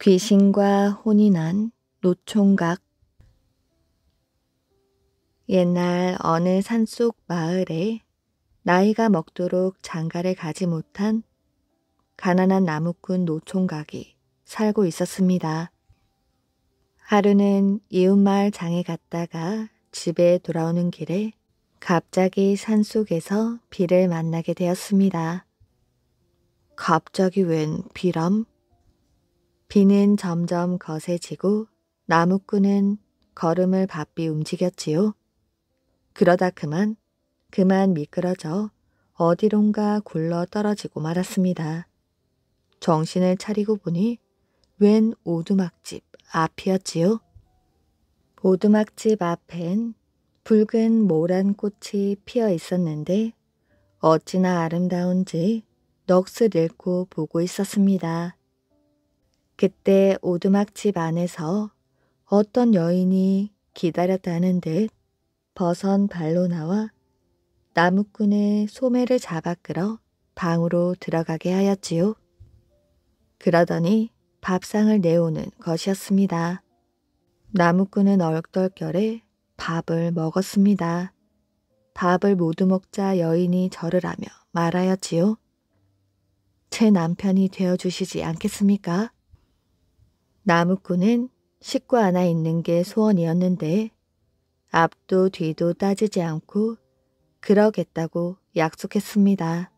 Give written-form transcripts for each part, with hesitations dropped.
귀신과 혼이 난 노총각. 옛날 어느 산속 마을에 나이가 먹도록 장가를 가지 못한 가난한 나무꾼 노총각이 살고 있었습니다. 하루는 이웃마을 장에 갔다가 집에 돌아오는 길에 갑자기 산속에서 비를 만나게 되었습니다. 갑자기 웬 비람? 비는 점점 거세지고 나무꾼은 걸음을 바삐 움직였지요. 그러다 그만 미끄러져 어디론가 굴러 떨어지고 말았습니다. 정신을 차리고 보니 웬 오두막집 앞이었지요. 오두막집 앞엔 붉은 모란 꽃이 피어 있었는데 어찌나 아름다운지 넋을 잃고 보고 있었습니다. 그때 오두막집 안에서 어떤 여인이 기다렸다는 듯 버선 발로 나와 나무꾼의 소매를 잡아 끌어 방으로 들어가게 하였지요. 그러더니 밥상을 내오는 것이었습니다. 나무꾼은 얼떨결에 밥을 먹었습니다. 밥을 모두 먹자 여인이 절을 하며 말하였지요. 제 남편이 되어주시지 않겠습니까? 나무꾼은 식구 하나 있는 게 소원이었는데 앞도 뒤도 따지지 않고 그러겠다고 약속했습니다.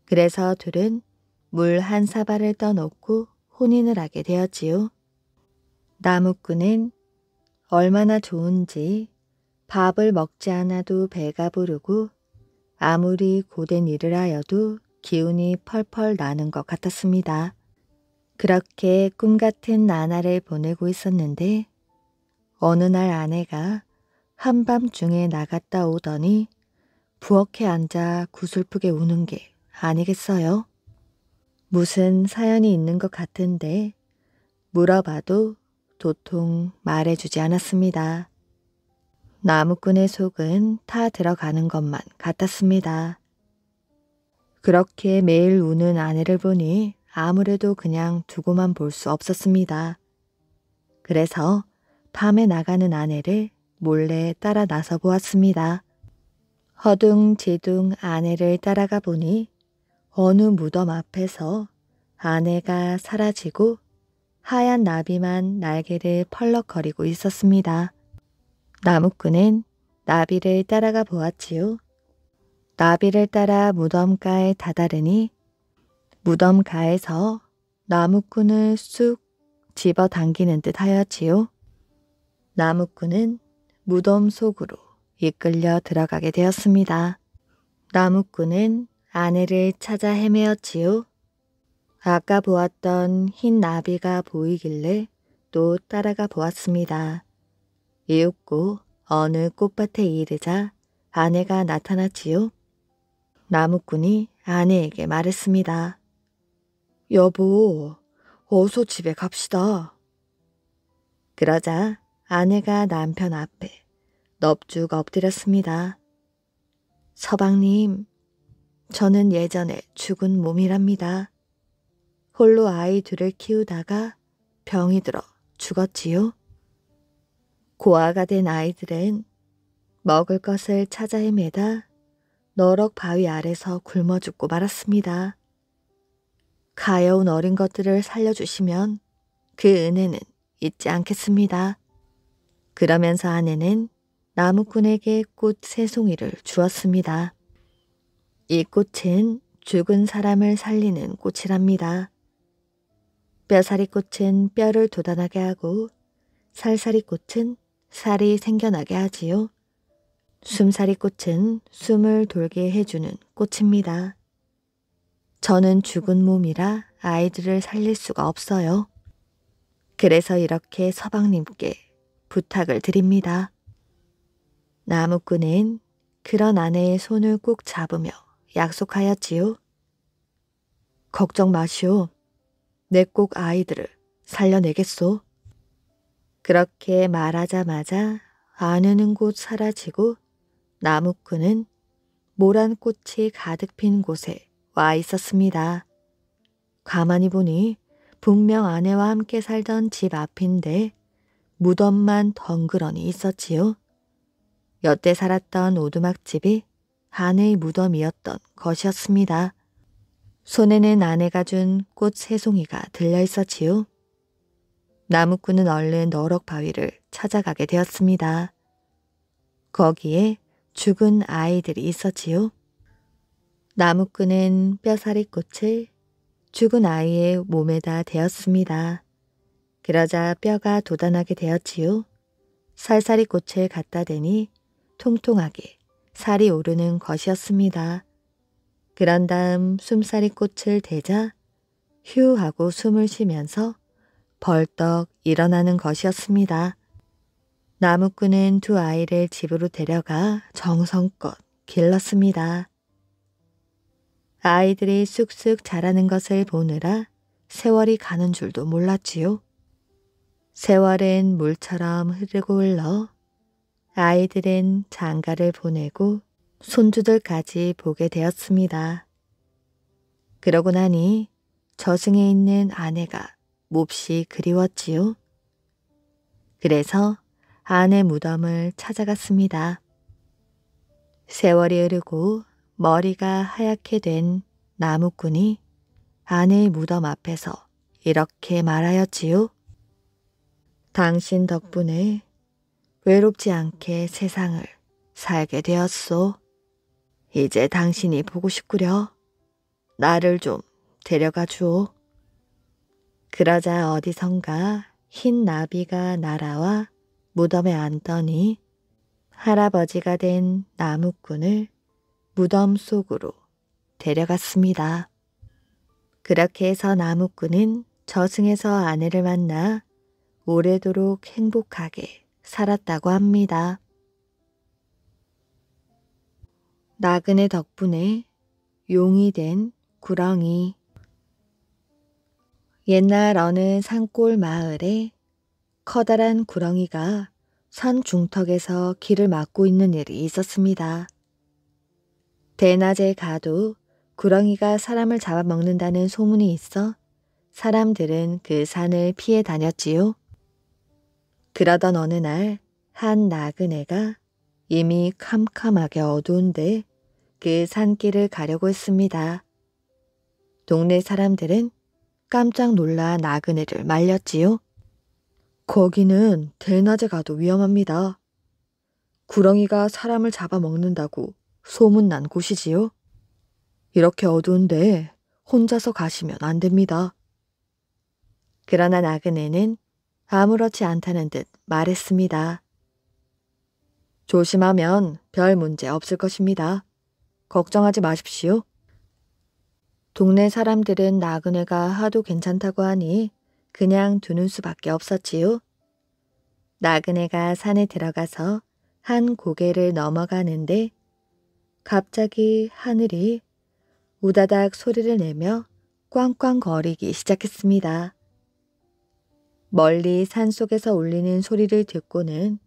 그래서 둘은 물 한 사발을 떠놓고 혼인을 하게 되었지요. 나무꾼은 얼마나 좋은지 밥을 먹지 않아도 배가 부르고 아무리 고된 일을 하여도 기운이 펄펄 나는 것 같았습니다. 그렇게 꿈같은 나날을 보내고 있었는데 어느 날 아내가 한밤중에 나갔다 오더니 부엌에 앉아 구슬프게 우는 게 아니겠어요? 무슨 사연이 있는 것 같은데 물어봐도 도통 말해주지 않았습니다. 나무꾼의 속은 타 들어가는 것만 같았습니다. 그렇게 매일 우는 아내를 보니 아무래도 그냥 두고만 볼 수 없었습니다. 그래서 밤에 나가는 아내를 몰래 따라 나서 보았습니다. 허둥지둥 아내를 따라가 보니 어느 무덤 앞에서 아내가 사라지고 하얀 나비만 날개를 펄럭거리고 있었습니다. 나무꾼은 나비를 따라가 보았지요. 나비를 따라 무덤가에 다다르니 무덤가에서 나무꾼을 쑥 집어당기는 듯 하였지요. 나무꾼은 무덤 속으로 이끌려 들어가게 되었습니다. 나무꾼은 아내를 찾아 헤매었지요. 아까 보았던 흰 나비가 보이길래 또 따라가 보았습니다. 이윽고 어느 꽃밭에 이르자 아내가 나타났지요. 나무꾼이 아내에게 말했습니다. 여보, 어서 집에 갑시다. 그러자 아내가 남편 앞에 넙죽 엎드렸습니다. 서방님, 저는 예전에 죽은 몸이랍니다. 홀로 아이 둘을 키우다가 병이 들어 죽었지요. 고아가 된 아이들은 먹을 것을 찾아 헤매다 너럭 바위 아래서 굶어 죽고 말았습니다. 가여운 어린 것들을 살려주시면 그 은혜는 잊지 않겠습니다. 그러면서 아내는 나무꾼에게 꽃 3송이를 주었습니다. 이 꽃은 죽은 사람을 살리는 꽃이랍니다. 뼈사리 꽃은 뼈를 돋아나게 하고 살사리 꽃은 살이 생겨나게 하지요. 숨사리 꽃은 숨을 돌게 해주는 꽃입니다. 저는 죽은 몸이라 아이들을 살릴 수가 없어요. 그래서 이렇게 서방님께 부탁을 드립니다. 나무꾼은 그런 아내의 손을 꼭 잡으며 약속하였지요. 걱정 마시오. 내 꼭 아이들을 살려내겠소. 그렇게 말하자마자 아내는 곧 사라지고 나무꾼은 모란 꽃이 가득 핀 곳에 와 있었습니다. 가만히 보니 분명 아내와 함께 살던 집 앞인데 무덤만 덩그러니 있었지요. 여태 살았던 오두막집이 아내의 무덤이었던 것이었습니다. 손에는 아내가 준 꽃 3송이가 들려 있었지요. 나무꾼은 얼른 너럭 바위를 찾아가게 되었습니다. 거기에 죽은 아이들이 있었지요. 나무꾼은 뼈사리 꽃을 죽은 아이의 몸에다 대었습니다. 그러자 뼈가 돋아나게 되었지요. 살살이 꽃을 갖다 대니 통통하게 살이 오르는 것이었습니다. 그런 다음 숨살이 꽃을 대자 휴 하고 숨을 쉬면서 벌떡 일어나는 것이었습니다. 나무꾼은 2 아이를 집으로 데려가 정성껏 길렀습니다. 아이들이 쑥쑥 자라는 것을 보느라 세월이 가는 줄도 몰랐지요. 세월은 물처럼 흐르고 흘러 아이들은 장가를 보내고 손주들까지 보게 되었습니다. 그러고 나니 저승에 있는 아내가 몹시 그리웠지요. 그래서 아내 무덤을 찾아갔습니다. 세월이 흐르고 머리가 하얗게 된 나무꾼이 아내의 무덤 앞에서 이렇게 말하였지요. 당신 덕분에 외롭지 않게 세상을 살게 되었소. 이제 당신이 보고 싶구려. 나를 좀 데려가 주오. 그러자 어디선가 흰 나비가 날아와 무덤에 앉더니 할아버지가 된 나무꾼을 무덤 속으로 데려갔습니다. 그렇게 해서 나무꾼은 저승에서 아내를 만나 오래도록 행복하게 살았다고 합니다. 나그네 덕분에 용이 된 구렁이. 옛날 어느 산골 마을에 커다란 구렁이가 산 중턱에서 길을 막고 있는 일이 있었습니다. 대낮에 가도 구렁이가 사람을 잡아먹는다는 소문이 있어 사람들은 그 산을 피해 다녔지요. 그러던 어느 날 한 나그네가 이미 캄캄하게 어두운데 그 산길을 가려고 했습니다. 동네 사람들은 깜짝 놀라 나그네를 말렸지요. 거기는 대낮에 가도 위험합니다. 구렁이가 사람을 잡아먹는다고 소문난 곳이지요. 이렇게 어두운데 혼자서 가시면 안 됩니다. 그러나 나그네는 아무렇지 않다는 듯 말했습니다. 조심하면 별 문제 없을 것입니다. 걱정하지 마십시오. 동네 사람들은 나그네가 하도 괜찮다고 하니 그냥 두는 수밖에 없었지요. 나그네가 산에 들어가서 한 고개를 넘어가는데 갑자기 하늘이 우다닥 소리를 내며 꽝꽝거리기 시작했습니다. 멀리 산속에서 울리는 소리를 듣고는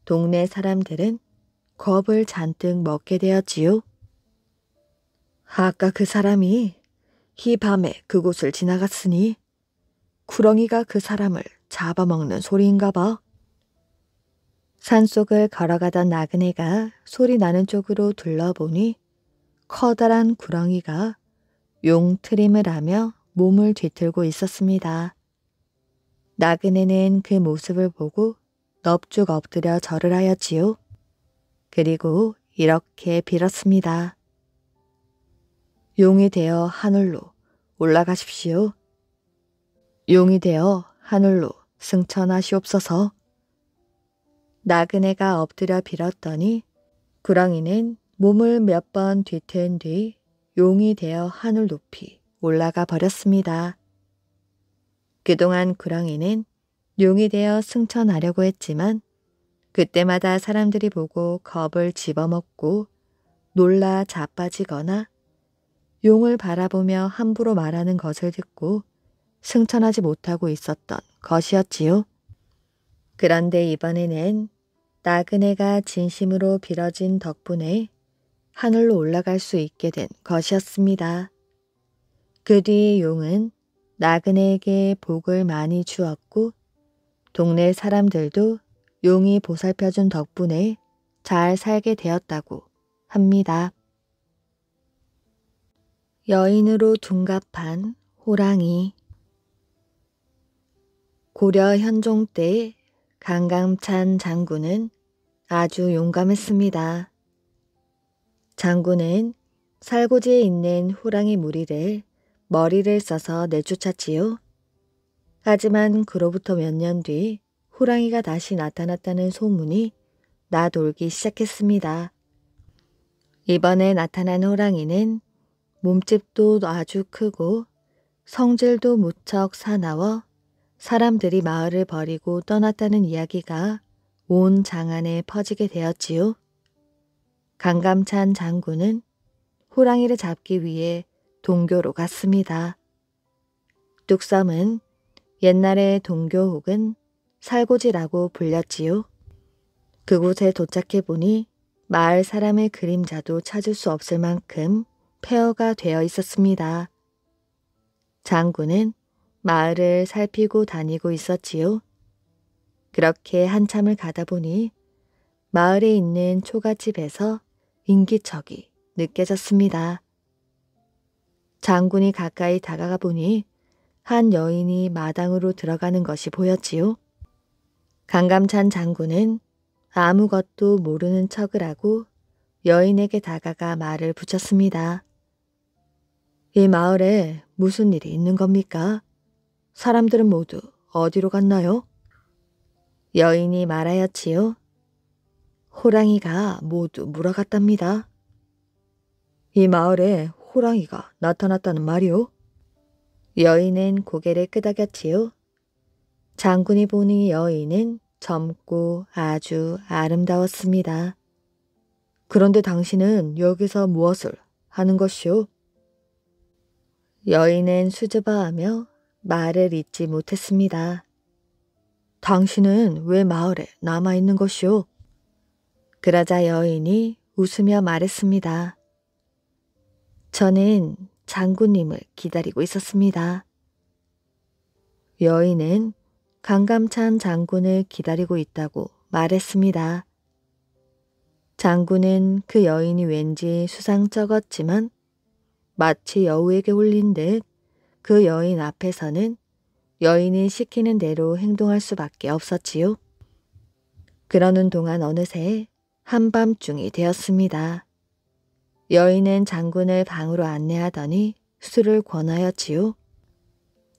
동네 사람들은 겁을 잔뜩 먹게 되었지요. 아까 그 사람이 이 밤에 그곳을 지나갔으니 구렁이가 그 사람을 잡아먹는 소리인가 봐. 산속을 걸어가던 나그네가 소리 나는 쪽으로 둘러보니 커다란 구렁이가 용트림을 하며 몸을 뒤틀고 있었습니다. 나그네는 그 모습을 보고 넙죽 엎드려 절을 하였지요. 그리고 이렇게 빌었습니다. 용이 되어 하늘로 올라가십시오. 용이 되어 하늘로 승천하시옵소서. 나그네가 엎드려 빌었더니 구렁이는 몸을 몇 번 뒤튼 뒤 용이 되어 하늘 높이 올라가 버렸습니다. 그동안 구렁이는 용이 되어 승천하려고 했지만 그때마다 사람들이 보고 겁을 집어먹고 놀라 자빠지거나 용을 바라보며 함부로 말하는 것을 듣고 승천하지 못하고 있었던 것이었지요. 그런데 이번에는 나그네가 진심으로 빌어진 덕분에 하늘로 올라갈 수 있게 된 것이었습니다. 그 뒤에 용은 나그네에게 복을 많이 주었고 동네 사람들도 용이 보살펴준 덕분에 잘 살게 되었다고 합니다. 여인으로 둔갑한 호랑이. 고려 현종 때 강감찬 장군은 아주 용감했습니다. 장군은 살고지에 있는 호랑이 무리를 머리를 써서 내쫓았지요. 하지만 그로부터 몇 년 뒤 호랑이가 다시 나타났다는 소문이 나돌기 시작했습니다. 이번에 나타난 호랑이는 몸집도 아주 크고 성질도 무척 사나워 사람들이 마을을 버리고 떠났다는 이야기가 온 장안에 퍼지게 되었지요. 강감찬 장군은 호랑이를 잡기 위해 동교로 갔습니다. 뚝섬은 옛날에 동교 혹은 살고지라고 불렸지요. 그곳에 도착해 보니 마을 사람의 그림자도 찾을 수 없을 만큼 폐허가 되어 있었습니다. 장군은 마을을 살피고 다니고 있었지요. 그렇게 한참을 가다 보니 마을에 있는 초가집에서 인기척이 느껴졌습니다. 장군이 가까이 다가가 보니 한 여인이 마당으로 들어가는 것이 보였지요. 강감찬 장군은 아무것도 모르는 척을 하고 여인에게 다가가 말을 붙였습니다. 이 마을에 무슨 일이 있는 겁니까? 사람들은 모두 어디로 갔나요? 여인이 말하였지요. 호랑이가 모두 물어갔답니다. 이 마을에 호랑이가 나타났다는 말이오? 여인은 고개를 끄덕였지요. 장군이 보니 여인은 젊고 아주 아름다웠습니다. 그런데 당신은 여기서 무엇을 하는 것이오? 여인은 수줍어하며 말을 잇지 못했습니다. 당신은 왜 마을에 남아있는 것이오? 그러자 여인이 웃으며 말했습니다. 저는 장군님을 기다리고 있었습니다. 여인은 강감찬 장군을 기다리고 있다고 말했습니다. 장군은 그 여인이 왠지 수상쩍었지만 마치 여우에게 홀린 듯 그 여인 앞에서는 여인이 시키는 대로 행동할 수밖에 없었지요. 그러는 동안 어느새 한밤중이 되었습니다. 여인은 장군을 방으로 안내하더니 술을 권하였지요.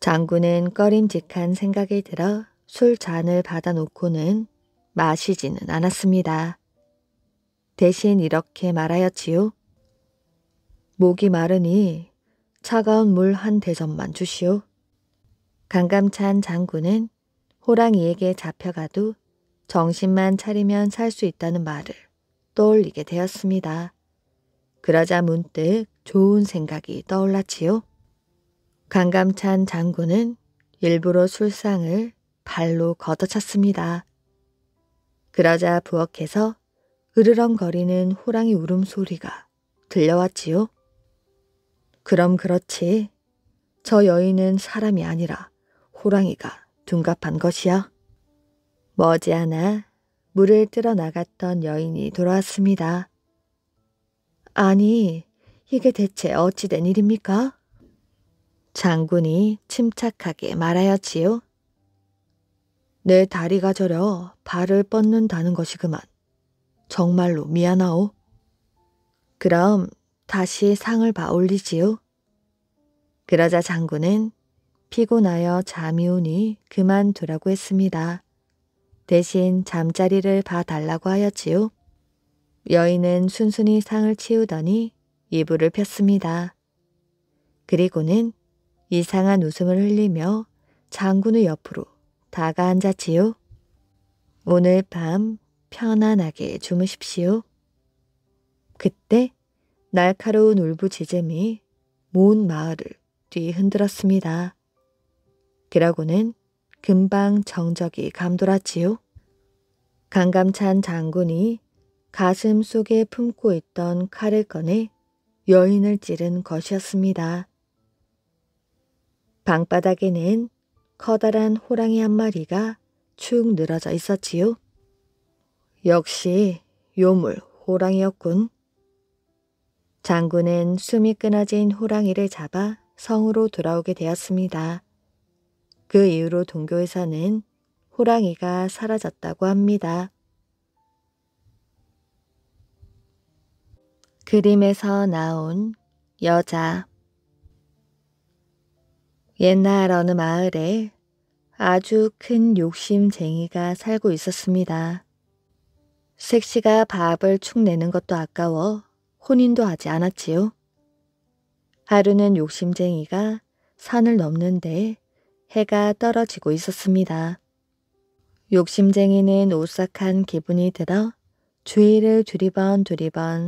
장군은 꺼림직한 생각이 들어 술잔을 받아놓고는 마시지는 않았습니다. 대신 이렇게 말하였지요. 목이 마르니 차가운 물 한 대접만 주시오. 강감찬 장군은 호랑이에게 잡혀가도 정신만 차리면 살 수 있다는 말을 떠올리게 되었습니다. 그러자 문득 좋은 생각이 떠올랐지요. 강감찬 장군은 일부러 술상을 발로 걷어찼습니다. 그러자 부엌에서 으르렁거리는 호랑이 울음소리가 들려왔지요. 그럼 그렇지. 저 여인은 사람이 아니라 호랑이가 둔갑한 것이야. 머지않아 물을 뜨러 나갔던 여인이 돌아왔습니다. 아니, 이게 대체 어찌된 일입니까? 장군이 침착하게 말하였지요. 내 다리가 저려 발을 뻗는다는 것이구만. 정말로 미안하오. 그럼 다시 상을 봐 올리지요. 그러자 장군은 피곤하여 잠이 오니 그만두라고 했습니다. 대신 잠자리를 봐달라고 하였지요. 여인은 순순히 상을 치우더니 이불을 폈습니다. 그리고는 이상한 웃음을 흘리며 장군의 옆으로 다가앉았지요. 오늘 밤 편안하게 주무십시오. 그때 날카로운 울부짖음이 온 마을을 뒤흔들었습니다. 그러고는 금방 정적이 감돌았지요. 강감찬 장군이 가슴 속에 품고 있던 칼을 꺼내 여인을 찌른 것이었습니다. 방바닥에는 커다란 호랑이 한 마리가 축 늘어져 있었지요. 역시 요물 호랑이였군. 장군은 숨이 끊어진 호랑이를 잡아 성으로 돌아오게 되었습니다. 그 이후로 동교에서는 호랑이가 사라졌다고 합니다. 그림에서 나온 여자. 옛날 어느 마을에 아주 큰 욕심쟁이가 살고 있었습니다. 색시가 밥을 축 내는 것도 아까워 혼인도 하지 않았지요. 하루는 욕심쟁이가 산을 넘는데 해가 떨어지고 있었습니다. 욕심쟁이는 오싹한 기분이 들어 주위를 두리번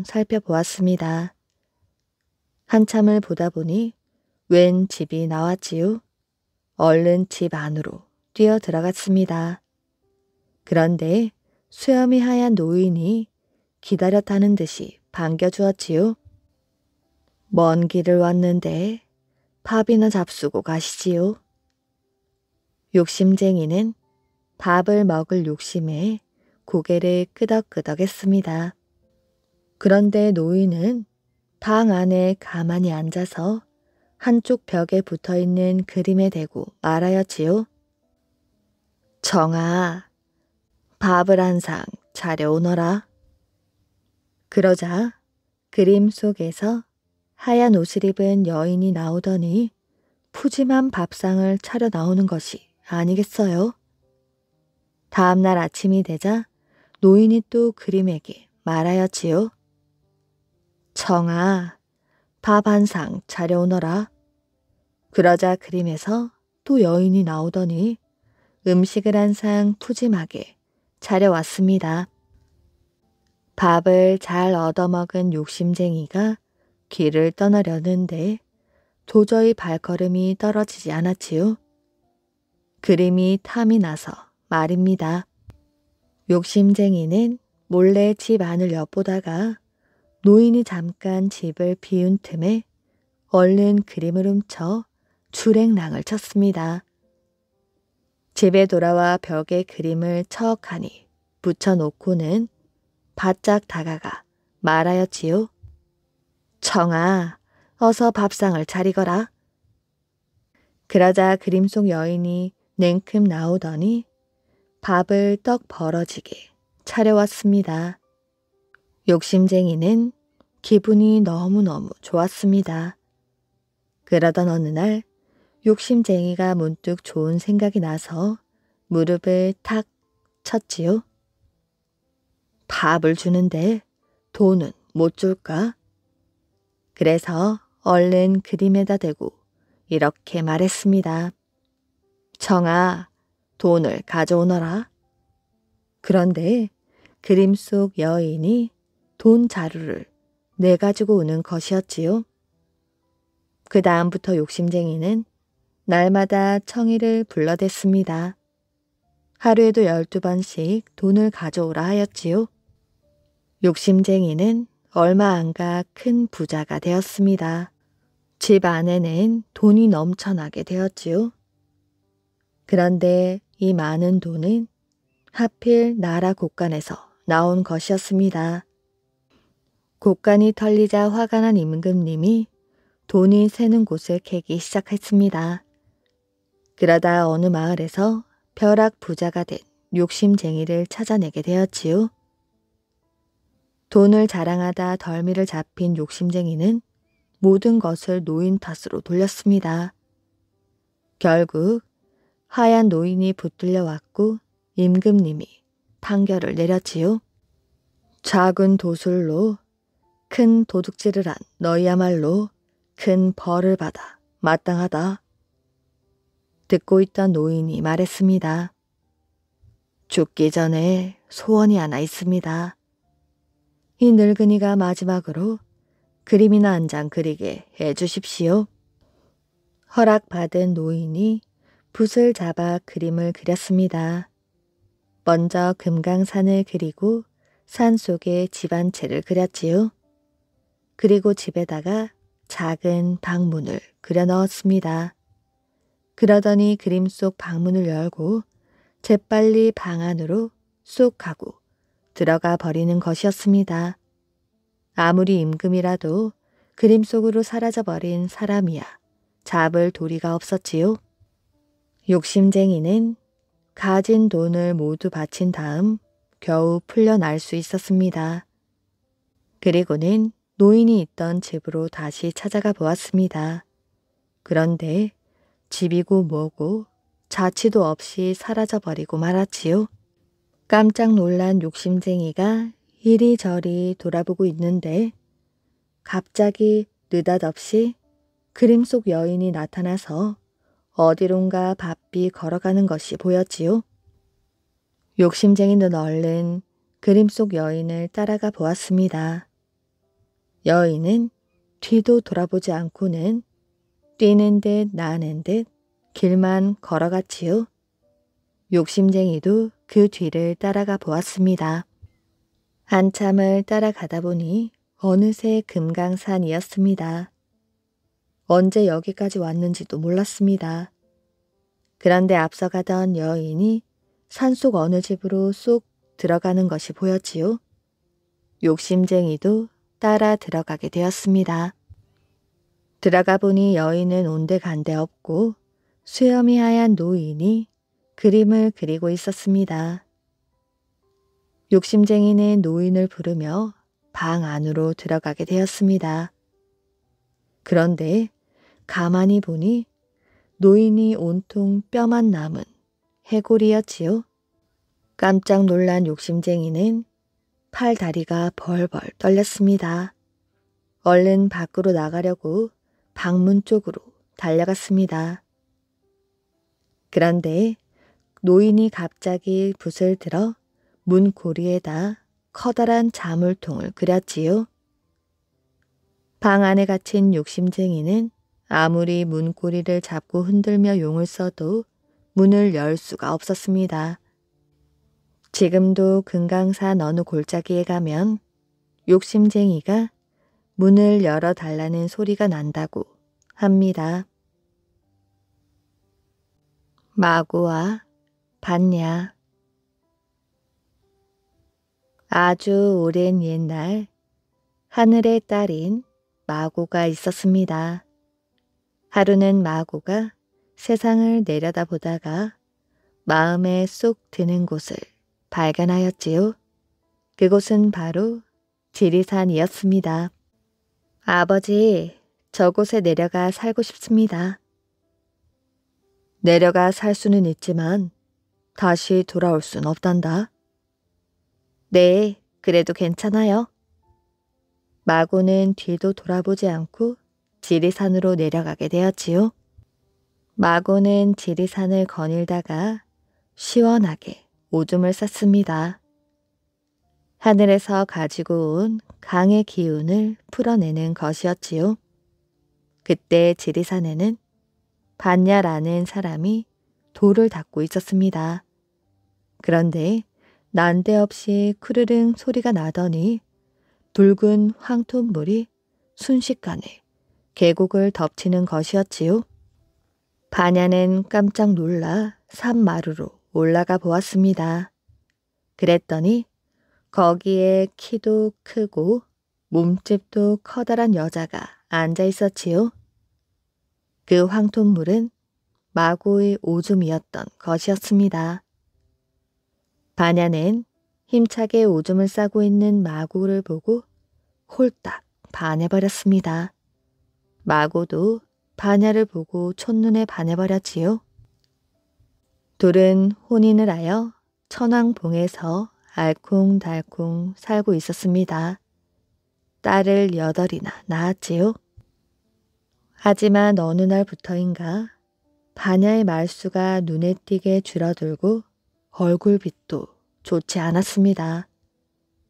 살펴보았습니다. 한참을 보다 보니 웬 집이 나왔지요. 얼른 집 안으로 뛰어 들어갔습니다. 그런데 수염이 하얀 노인이 기다렸다는 듯이 반겨주었지요. 먼 길을 왔는데 밥이나 잡수고 가시지요. 욕심쟁이는 밥을 먹을 욕심에 고개를 끄덕끄덕했습니다. 그런데 노인은 방 안에 가만히 앉아서 한쪽 벽에 붙어있는 그림에 대고 말하였지요. 정아, 밥을 한 상 차려오너라. 그러자 그림 속에서 하얀 옷을 입은 여인이 나오더니 푸짐한 밥상을 차려 나오는 것이 아니겠어요? 다음 날 아침이 되자 노인이 또 그림에게 말하였지요. 청아, 밥 한 상 차려오너라. 그러자 그림에서 또 여인이 나오더니 음식을 한 상 푸짐하게 차려왔습니다. 밥을 잘 얻어먹은 욕심쟁이가 길을 떠나려는데 도저히 발걸음이 떨어지지 않았지요. 그림이 탐이 나서 말입니다. 욕심쟁이는 몰래 집 안을 엿보다가 노인이 잠깐 집을 비운 틈에 얼른 그림을 훔쳐 주랭랑을 쳤습니다. 집에 돌아와 벽에 그림을 척하니 붙여놓고는 바짝 다가가 말하였지요. 청아, 어서 밥상을 차리거라. 그러자 그림 속 여인이 냉큼 나오더니 밥을 떡 벌어지게 차려왔습니다. 욕심쟁이는 기분이 너무너무 좋았습니다. 그러던 어느 날 욕심쟁이가 문득 좋은 생각이 나서 무릎을 탁 쳤지요. 밥을 주는데 돈은 못 줄까? 그래서 얼른 그림에다 대고 이렇게 말했습니다. 청아, 돈을 가져오너라. 그런데 그림 속 여인이 돈 자루를 내가지고 오는 것이었지요. 그 다음부터 욕심쟁이는 날마다 청이를 불러댔습니다. 하루에도 12번씩 돈을 가져오라 하였지요. 욕심쟁이는 얼마 안가 큰 부자가 되었습니다. 집 안에는 돈이 넘쳐나게 되었지요. 그런데 이 많은 돈은 하필 나라 곳간에서 나온 것이었습니다. 곳간이 털리자 화가 난 임금님이 돈이 새는 곳을 캐기 시작했습니다. 그러다 어느 마을에서 벼락 부자가 된 욕심쟁이를 찾아내게 되었지요. 돈을 자랑하다 덜미를 잡힌 욕심쟁이는 모든 것을 노인 탓으로 돌렸습니다. 결국 하얀 노인이 붙들려 왔고 임금님이 판결을 내렸지요. 작은 도술로 큰 도둑질을 한 너희야말로 큰 벌을 받아 마땅하다. 듣고 있던 노인이 말했습니다. 죽기 전에 소원이 하나 있습니다. 이 늙은이가 마지막으로 그림이나 한 장 그리게 해주십시오. 허락받은 노인이 붓을 잡아 그림을 그렸습니다. 먼저 금강산을 그리고 산 속에 집 한 채를 그렸지요. 그리고 집에다가 작은 방문을 그려 넣었습니다. 그러더니 그림 속 방문을 열고 재빨리 방 안으로 쏙 하고 들어가 버리는 것이었습니다. 아무리 임금이라도 그림 속으로 사라져버린 사람이야 잡을 도리가 없었지요. 욕심쟁이는 가진 돈을 모두 바친 다음 겨우 풀려날 수 있었습니다. 그리고는 노인이 있던 집으로 다시 찾아가 보았습니다. 그런데 집이고 뭐고 자취도 없이 사라져버리고 말았지요. 깜짝 놀란 욕심쟁이가 이리저리 돌아보고 있는데 갑자기 느닷없이 그림 속 여인이 나타나서 어디론가 바삐 걸어가는 것이 보였지요. 욕심쟁이는 얼른 그림 속 여인을 따라가 보았습니다. 여인은 뒤도 돌아보지 않고는 뛰는 듯 나는 듯 길만 걸어갔지요. 욕심쟁이도 그 뒤를 따라가 보았습니다. 한참을 따라가다 보니 어느새 금강산이었습니다. 언제 여기까지 왔는지도 몰랐습니다. 그런데 앞서가던 여인이 산속 어느 집으로 쏙 들어가는 것이 보였지요. 욕심쟁이도 따라 들어가게 되었습니다. 들어가 보니 여인은 온데간데 없고 수염이 하얀 노인이 그림을 그리고 있었습니다. 욕심쟁이는 노인을 부르며 방 안으로 들어가게 되었습니다. 그런데 가만히 보니 노인이 온통 뼈만 남은 해골이었지요. 깜짝 놀란 욕심쟁이는 팔 다리가 벌벌 떨렸습니다. 얼른 밖으로 나가려고 방문 쪽으로 달려갔습니다. 그런데 노인이 갑자기 붓을 들어 문 고리에다 커다란 자물통을 그렸지요. 방 안에 갇힌 욕심쟁이는 아무리 문고리를 잡고 흔들며 용을 써도 문을 열 수가 없었습니다. 지금도 금강산 어느 골짜기에 가면 욕심쟁이가 문을 열어달라는 소리가 난다고 합니다. 마구와 반야. 아주 오랜 옛날 하늘의 딸인 마고가 있었습니다. 하루는 마고가 세상을 내려다보다가 마음에 쏙 드는 곳을 발견하였지요. 그곳은 바로 지리산이었습니다. 아버지, 저곳에 내려가 살고 싶습니다. 내려가 살 수는 있지만 다시 돌아올 순 없단다. 네, 그래도 괜찮아요. 마고는 뒤도 돌아보지 않고 지리산으로 내려가게 되었지요. 마고는 지리산을 거닐다가 시원하게 오줌을 쌌습니다. 하늘에서 가지고 온 강의 기운을 풀어내는 것이었지요. 그때 지리산에는 반야라는 사람이 돌을 닦고 있었습니다. 그런데 난데없이 크르릉 소리가 나더니 붉은 황토물이 순식간에 계곡을 덮치는 것이었지요. 반야는 깜짝 놀라 산마루로 올라가 보았습니다. 그랬더니 거기에 키도 크고 몸집도 커다란 여자가 앉아 있었지요. 그 황토물은 마고의 오줌이었던 것이었습니다. 반야는 힘차게 오줌을 싸고 있는 마고를 보고 홀딱 반해버렸습니다. 마고도 반야를 보고 첫눈에 반해버렸지요. 둘은 혼인을 하여 천왕봉에서 알콩달콩 살고 있었습니다. 딸을 8이나 낳았지요. 하지만 어느 날부터인가 반야의 말수가 눈에 띄게 줄어들고 얼굴빛도 좋지 않았습니다.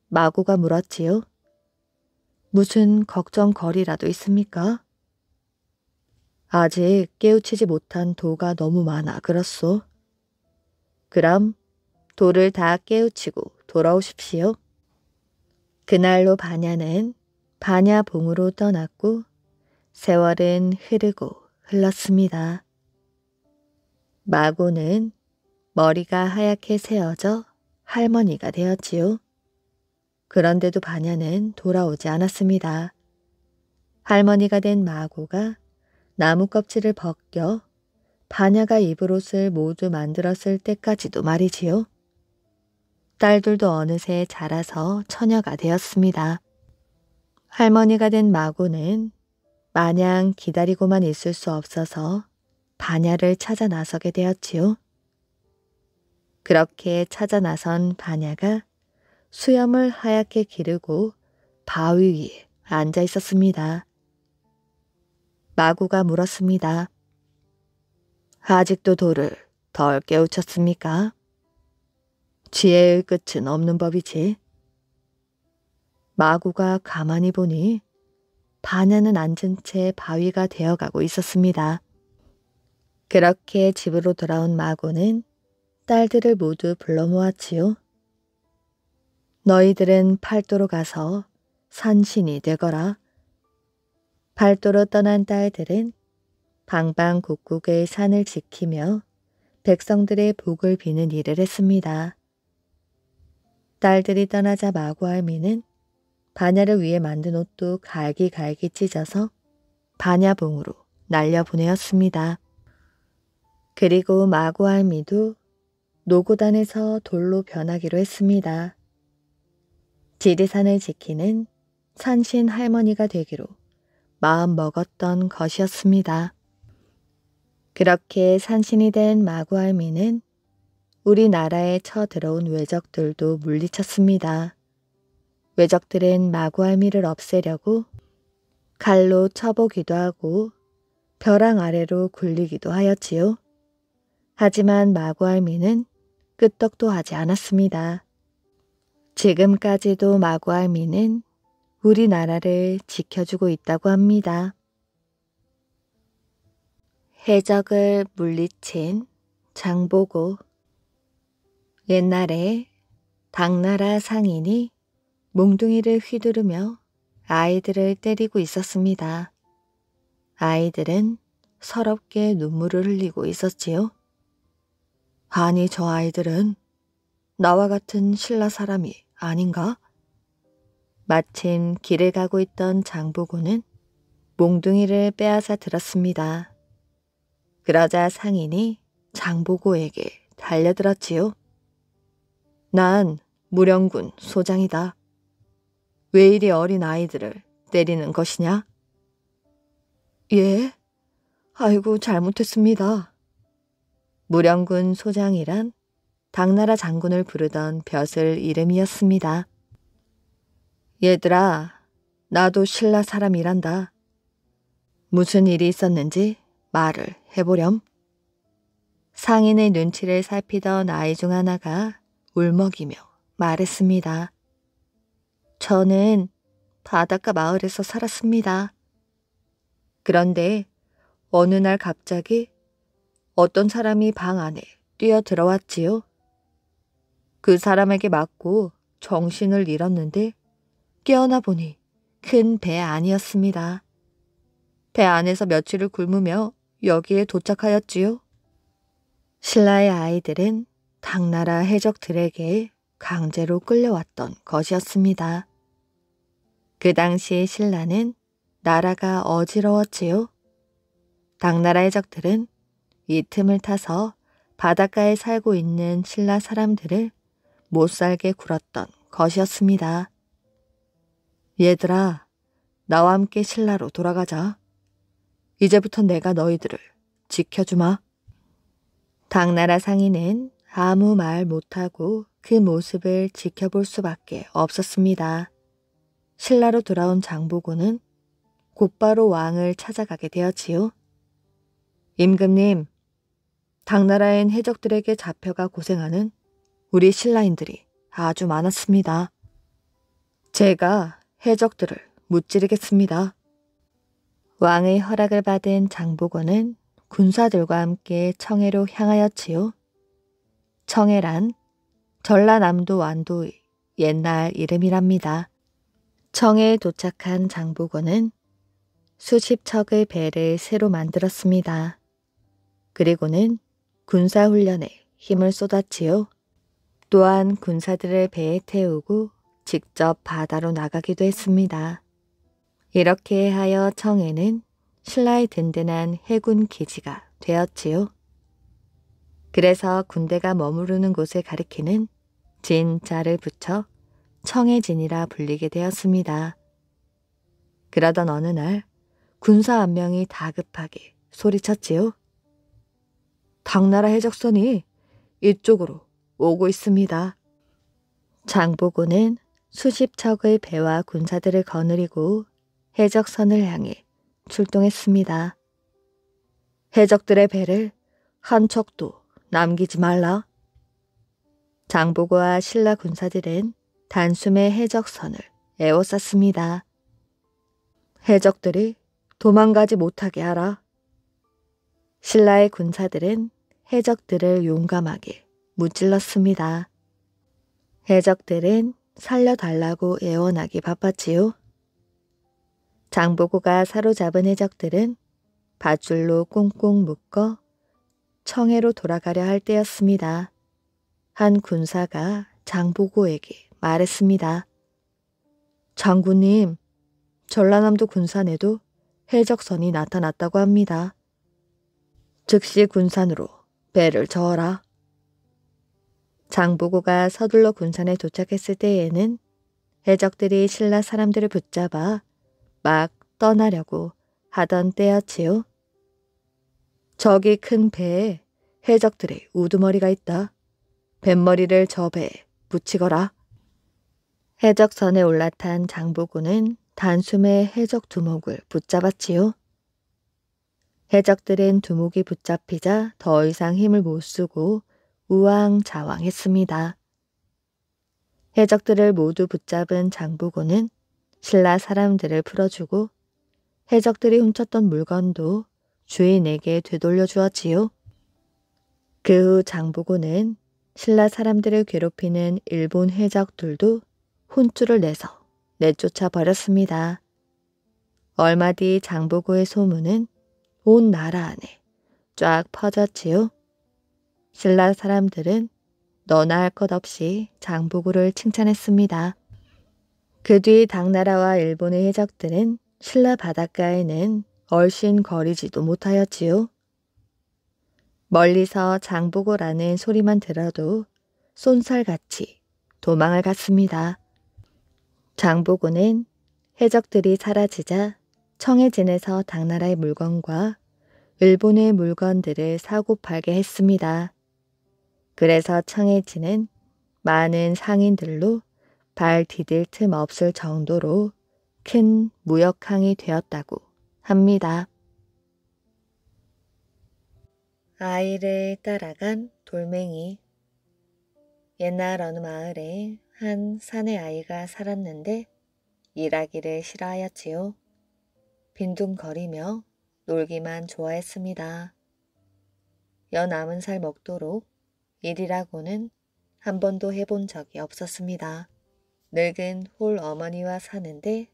마고가 물었지요. 무슨 걱정거리라도 있습니까? 아직 깨우치지 못한 도가 너무 많아 그렇소. 그럼 도를 다 깨우치고 돌아오십시오. 그날로 반야는 반야봉으로 떠났고 세월은 흐르고 흘렀습니다. 마고는 머리가 하얗게 새어져 할머니가 되었지요. 그런데도 반야는 돌아오지 않았습니다. 할머니가 된 마고가 나무 껍질을 벗겨 반야가 입을 옷을 모두 만들었을 때까지도 말이지요. 딸들도 어느새 자라서 처녀가 되었습니다. 할머니가 된 마고는 마냥 기다리고만 있을 수 없어서 반야를 찾아 나서게 되었지요. 그렇게 찾아 나선 반야가 수염을 하얗게 기르고 바위 위에 앉아 있었습니다. 마고가 물었습니다. 아직도 돌을 덜 깨우쳤습니까? 지혜의 끝은 없는 법이지. 마고가 가만히 보니 반야는 앉은 채 바위가 되어가고 있었습니다. 그렇게 집으로 돌아온 마고는 딸들을 모두 불러 모았지요. 너희들은 팔도로 가서 산신이 되거라. 팔도로 떠난 딸들은 방방곡곡의 산을 지키며 백성들의 복을 비는 일을 했습니다. 딸들이 떠나자 마고 할미는 반야를 위해 만든 옷도 갈기갈기 찢어서 반야봉으로 날려보내었습니다. 그리고 마고 할미도 노고단에서 돌로 변하기로 했습니다. 지리산을 지키는 산신 할머니가 되기로 마음 먹었던 것이었습니다. 그렇게 산신이 된 마고 할미는 우리나라에 쳐들어온 외적들도 물리쳤습니다. 외적들은 마고 할미를 없애려고 칼로 쳐보기도 하고 벼랑 아래로 굴리기도 하였지요. 하지만 마고 할미는 끄떡도 하지 않았습니다. 지금까지도 마고 할미는 우리나라를 지켜주고 있다고 합니다. 해적을 물리친 장보고. 옛날에 당나라 상인이 몽둥이를 휘두르며 아이들을 때리고 있었습니다. 아이들은 서럽게 눈물을 흘리고 있었지요. 아니, 저 아이들은 나와 같은 신라 사람이 아닌가? 마침 길을 가고 있던 장보고는 몽둥이를 빼앗아 들었습니다. 그러자 상인이 장보고에게 달려들었지요. 난 무령군 소장이다. 왜 이리 어린 아이들을 때리는 것이냐? 예? 아이고, 잘못했습니다. 무령군 소장이란 당나라 장군을 부르던 벼슬 이름이었습니다. 얘들아, 나도 신라 사람이란다. 무슨 일이 있었는지 말을 해보렴. 상인의 눈치를 살피던 아이 중 하나가 울먹이며 말했습니다. 저는 바닷가 마을에서 살았습니다. 그런데 어느 날 갑자기 어떤 사람이 방 안에 뛰어 들어왔지요. 그 사람에게 맞고 정신을 잃었는데 깨어나 보니 큰 배 안이었습니다. 배 안에서 며칠을 굶으며 여기에 도착하였지요. 신라의 아이들은 당나라 해적들에게 강제로 끌려왔던 것이었습니다. 그 당시 신라는 나라가 어지러웠지요. 당나라 해적들은 이 틈을 타서 바닷가에 살고 있는 신라 사람들을 못살게 굴었던 것이었습니다. 얘들아, 나와 함께 신라로 돌아가자. 이제부터 내가 너희들을 지켜주마. 당나라 상인은 아무 말 못하고 그 모습을 지켜볼 수밖에 없었습니다. 신라로 돌아온 장보고는 곧바로 왕을 찾아가게 되었지요. 임금님, 당나라엔 해적들에게 잡혀가 고생하는 우리 신라인들이 아주 많았습니다. 제가 해적들을 무찌르겠습니다. 왕의 허락을 받은 장보고는 군사들과 함께 청해로 향하였지요. 청해란 전라남도 완도의 옛날 이름이랍니다. 청해에 도착한 장보고는 수십 척의 배를 새로 만들었습니다. 그리고는 군사훈련에 힘을 쏟았지요. 또한 군사들을 배에 태우고 직접 바다로 나가기도 했습니다. 이렇게 하여 청해는 신라의 든든한 해군 기지가 되었지요. 그래서 군대가 머무르는 곳을 가리키는 진자를 붙여 청해진이라 불리게 되었습니다. 그러던 어느 날 군사 한 명이 다급하게 소리쳤지요. 당나라 해적선이 이쪽으로 오고 있습니다. 장보고는 수십 척의 배와 군사들을 거느리고 해적선을 향해 출동했습니다. 해적들의 배를 한 척도 남기지 말라. 장보고와 신라 군사들은 단숨에 해적선을 에워쌌습니다. 해적들이 도망가지 못하게 하라. 신라의 군사들은 해적들을 용감하게 무찔렀습니다. 해적들은 살려달라고 애원하기 바빴지요. 장보고가 사로잡은 해적들은 밧줄로 꽁꽁 묶어 청해로 돌아가려 할 때였습니다. 한 군사가 장보고에게 말했습니다. 장군님, 전라남도 군산에도 해적선이 나타났다고 합니다. 즉시 군산으로 배를 저어라. 장보고가 서둘러 군산에 도착했을 때에는 해적들이 신라 사람들을 붙잡아 막 떠나려고 하던 때였지요. 저기 큰 배에 해적들의 우두머리가 있다. 뱃머리를 저 배에 붙이거라. 해적선에 올라탄 장보고는 단숨에 해적 두목을 붙잡았지요. 해적들은 두목이 붙잡히자 더 이상 힘을 못 쓰고 우왕좌왕했습니다. 해적들을 모두 붙잡은 장보고는 신라 사람들을 풀어주고 해적들이 훔쳤던 물건도 주인에게 되돌려 주었지요. 그 후 장보고는 신라 사람들을 괴롭히는 일본 해적들도 혼쭐을 내서 내쫓아 버렸습니다. 얼마 뒤 장보고의 소문은 온 나라 안에 쫙 퍼졌지요. 신라 사람들은 너나 할 것 없이 장보고를 칭찬했습니다. 그 뒤 당나라와 일본의 해적들은 신라 바닷가에는 얼씬거리지도 못하였지요. 멀리서 장보고라는 소리만 들어도 쏜살같이 도망을 갔습니다. 장보고는 해적들이 사라지자 청해진에서 당나라의 물건과 일본의 물건들을 사고팔게 했습니다. 그래서 청해진은 많은 상인들로 발 디딜 틈 없을 정도로 큰 무역항이 되었다고 합니다. 아이를 따라간 돌멩이. 옛날 어느 마을에 한 사내 아이가 살았는데 일하기를 싫어하였지요. 빈둥거리며 놀기만 좋아했습니다. 연 90살 먹도록 일이라고는 한 번도 해본 적이 없었습니다. 늙은 홀 어머니와 사는데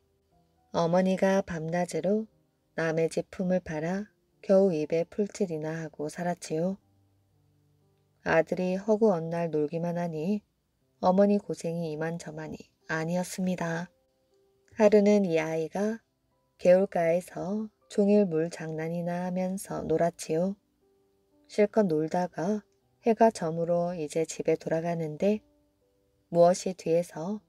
어머니가 밤낮으로 남의 집 품을 팔아 겨우 입에 풀칠이나 하고 살았지요. 아들이 허구 언날 놀기만 하니 어머니 고생이 이만저만이 아니었습니다. 하루는 이 아이가 개울가에서 종일 물 장난이나 하면서 놀았지요. 실컷 놀다가 해가 저물어 이제 집에 돌아가는데 무엇이 뒤에서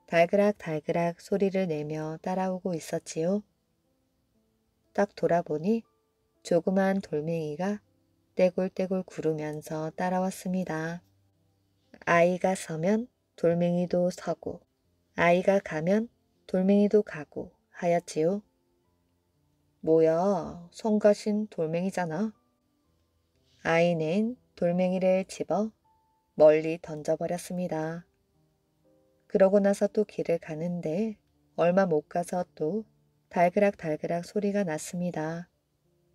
달그락달그락 소리를 내며 따라오고 있었지요. 딱 돌아보니 조그만 돌멩이가 떼굴떼굴 구르면서 따라왔습니다. 아이가 서면 돌멩이도 서고 아이가 가면 돌멩이도 가고 하였지요. 뭐야, 성가신 돌멩이잖아. 아이는 돌멩이를 집어 멀리 던져버렸습니다. 그러고 나서 또 길을 가는데 얼마 못 가서 또 달그락달그락 소리가 났습니다.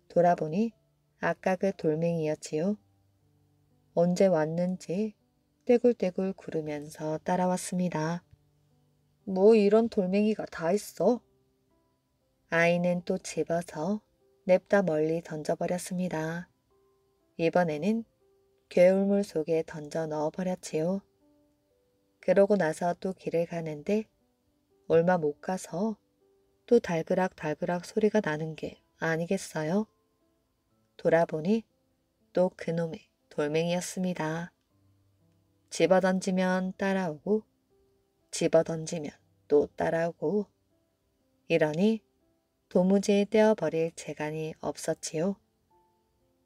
돌아보니 아까 그 돌멩이였지요. 언제 왔는지 떼굴떼굴 구르면서 따라왔습니다. 뭐 이런 돌멩이가 다 있어? 아이는 또 집어서 냅다 멀리 던져버렸습니다. 이번에는 돌멩이가 또 한 마리가 더 나왔습니다. 그런데 그 돌멩이는 또 떼굴떼굴 구르면서 따라왔습니다. 뭐 이런 돌멩이가 다 있어? 아이는 또 집어서 냅다 멀리 던져버렸습니다. 이번에는 돌멩이가 또 한 마리가 더 나왔습니다. 개울물 속에 던져 넣어버렸지요. 그러고 나서 또 길을 가는데 얼마 못 가서 또 달그락달그락 소리가 나는 게 아니겠어요? 돌아보니 또 그놈의 돌멩이였습니다. 집어던지면 따라오고 집어던지면 또 따라오고 이러니 도무지 떼어버릴 재간이 없었지요.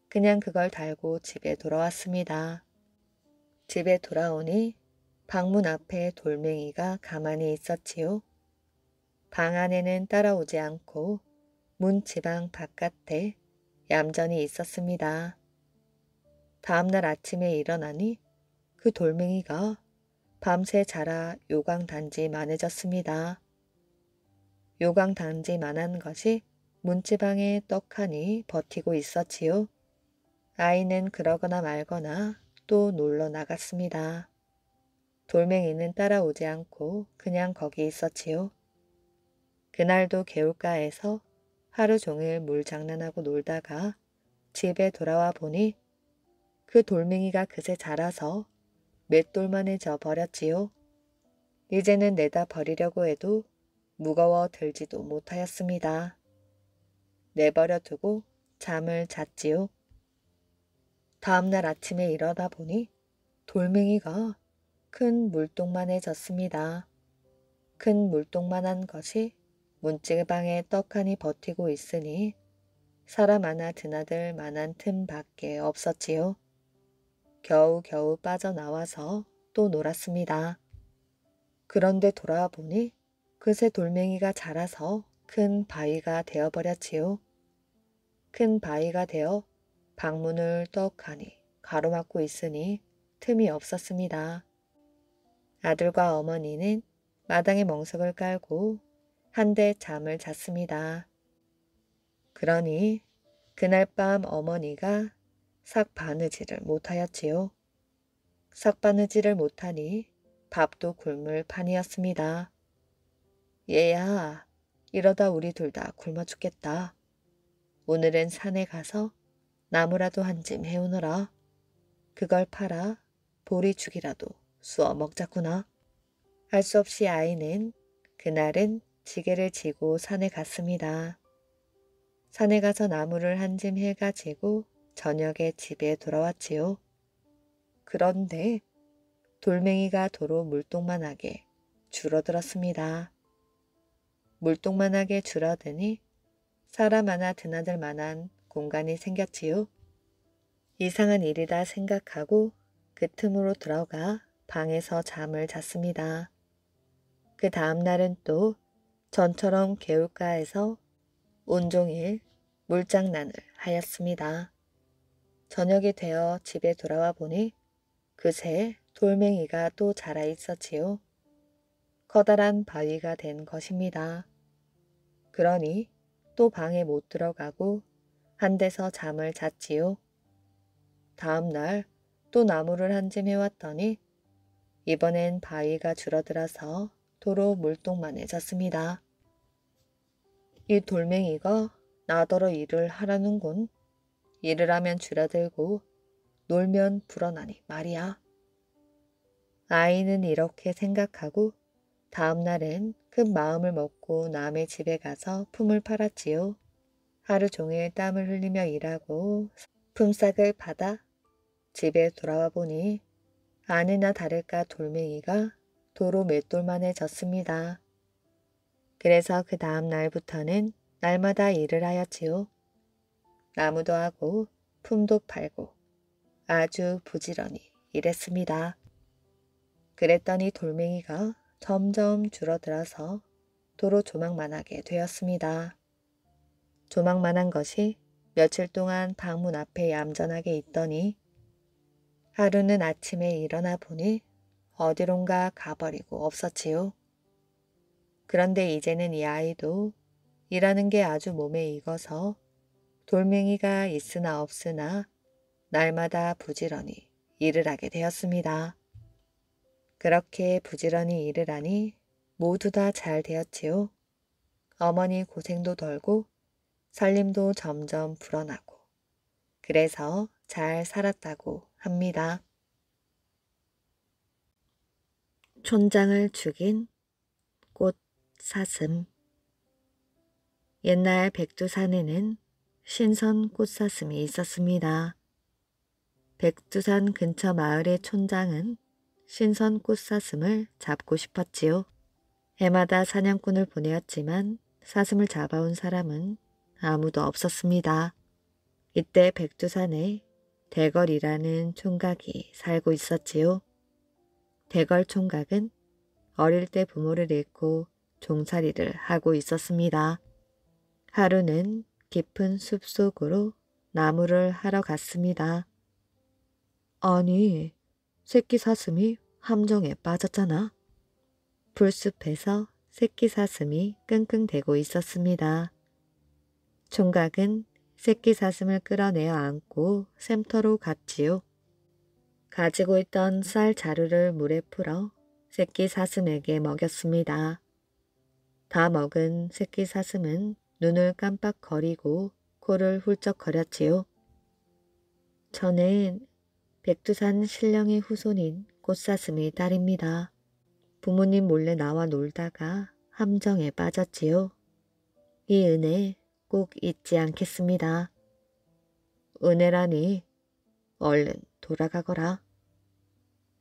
그냥 그걸 달고 집에 돌아왔습니다. 집에 돌아오니 방문 앞에 돌멩이가 가만히 있었지요. 방 안에는 따라오지 않고 문 지방 바깥에 얌전히 있었습니다. 다음날 아침에 일어나니 그 돌멩이가 밤새 자라 요강단지만해졌습니다. 요강단지만한 것이 문지방에 떡하니 버티고 있었지요. 아이는 그러거나 말거나 또 놀러 나갔습니다. 돌멩이는 따라오지 않고 그냥 거기 있었지요. 그날도 개울가에서 하루 종일 물장난하고 놀다가 집에 돌아와 보니 그 돌멩이가 그새 자라서 맷돌만해져 버렸지요. 이제는 내다 버리려고 해도 무거워 들지도 못하였습니다. 내버려 두고 잠을 잤지요. 다음날 아침에 일어나 보니 돌멩이가 큰 물동만해졌습니다. 큰 물동만한 것이 문지방에 떡하니 버티고 있으니 사람 하나 드나들 만한 틈밖에 없었지요. 겨우겨우 빠져나와서 또 놀았습니다. 그런데 돌아와 보니 그새 돌멩이가 자라서 큰 바위가 되어버렸지요. 큰 바위가 되어 방문을 떡하니 가로막고 있으니 틈이 없었습니다. 아들과 어머니는 마당에 멍석을 깔고 한데 잠을 잤습니다. 그러니 그날 밤 어머니가 삭바느질을 못하였지요. 삭바느질을 못하니 밥도 굶을 판이었습니다. 얘야, 이러다 우리 둘 다 굶어 죽겠다. 오늘은 산에 가서 나무라도 한 짐 해오너라. 그걸 팔아 보리죽이라도 쑤어 먹자꾸나. 할 수 없이 아이는 그날은 지게를 지고 산에 갔습니다. 산에 가서 나무를 한 짐 해가지고 저녁에 집에 돌아왔지요. 그런데 돌멩이가 도로 물동만하게 줄어들었습니다. 물동만하게 줄어드니 사람 하나 드나들 만한 공간이 생겼지요. 이상한 일이다 생각하고 그 틈으로 들어가 방에서 잠을 잤습니다. 그 다음 날은 또 전처럼 개울가에서 온종일 물장난을 하였습니다. 저녁이 되어 집에 돌아와 보니 그새 돌멩이가 또 자라 있었지요. 커다란 바위가 된 것입니다. 그러니 또 방에 못 들어가고 한 데서 잠을 잤지요. 다음 날 또 나무를 한 짐 해왔더니 이번엔 바위가 줄어들어서 도로 물동만해졌습니다. 이 돌멩이가 나더러 일을 하라는군. 일을 하면 줄어들고 놀면 불어나니 말이야. 아이는 이렇게 생각하고 다음 날엔 큰 마음을 먹고 남의 집에 가서 품을 팔았지요. 하루 종일 땀을 흘리며 일하고 품삯을 받아 집에 돌아와 보니 아니나 다를까 돌멩이가 도로 맷돌만해졌습니다. 그래서 그 다음 날부터는 날마다 일을 하였지요. 나무도 하고 품도 팔고 아주 부지런히 일했습니다. 그랬더니 돌멩이가 점점 줄어들어서 도로 조망만하게 되었습니다. 조망만한 것이 며칠 동안 방문 앞에 얌전하게 있더니 하루는 아침에 일어나 보니 어디론가 가버리고 없었지요. 그런데 이제는 이 아이도 일하는 게 아주 몸에 익어서 돌멩이가 있으나 없으나 날마다 부지런히 일을 하게 되었습니다. 그렇게 부지런히 일을 하니 모두 다 잘 되었지요. 어머니 고생도 덜고 살림도 점점 불어나고 그래서 잘 살았다고 합니다. 촌장을 죽인 꽃사슴. 옛날 백두산에는 신선 꽃사슴이 있었습니다. 백두산 근처 마을의 촌장은 신선 꽃사슴을 잡고 싶었지요. 해마다 사냥꾼을 보내었지만 사슴을 잡아온 사람은 아무도 없었습니다. 이때 백두산에 대걸이라는 총각이 살고 있었지요. 대걸 총각은 어릴 때 부모를 잃고 종살이를 하고 있었습니다. 하루는 깊은 숲속으로 나무를 하러 갔습니다. 아니, 새끼 사슴이 함정에 빠졌잖아. 풀숲에서 새끼 사슴이 끙끙대고 있었습니다. 총각은 새끼 사슴을 끌어내어 안고 샘터로 갔지요. 가지고 있던 쌀 자루를 물에 풀어 새끼 사슴에게 먹였습니다. 다 먹은 새끼 사슴은 눈을 깜빡거리고 코를 훌쩍거렸지요. 저는 백두산 신령의 후손인 꽃사슴의 딸입니다. 부모님 몰래 나와 놀다가 함정에 빠졌지요. 이 은혜 꼭 잊지 않겠습니다. 은혜라니 얼른 돌아가거라.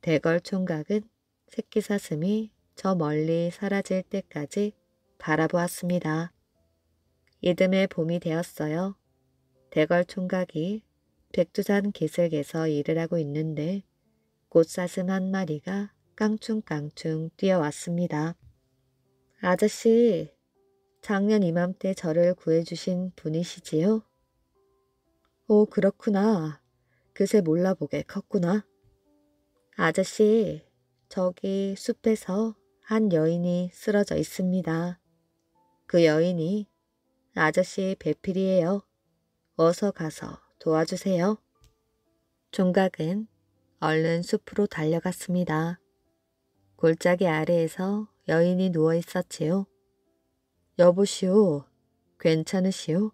대걸 총각은 새끼 사슴이 저 멀리 사라질 때까지 바라보았습니다. 이듬해 봄이 되었어요. 대걸 총각이 백두산 기슭에서 일을 하고 있는데 꽃사슴 한 마리가 깡충깡충 뛰어왔습니다. 아저씨, 작년 이맘때 저를 구해주신 분이시지요? 오, 그렇구나. 그새 몰라보게 컸구나. 아저씨, 저기 숲에서 한 여인이 쓰러져 있습니다. 그 여인이 아저씨의 배필이에요. 어서 가서 도와주세요. 총각은 얼른 숲으로 달려갔습니다. 골짜기 아래에서 여인이 누워 있었지요. 여보시오, 괜찮으시오?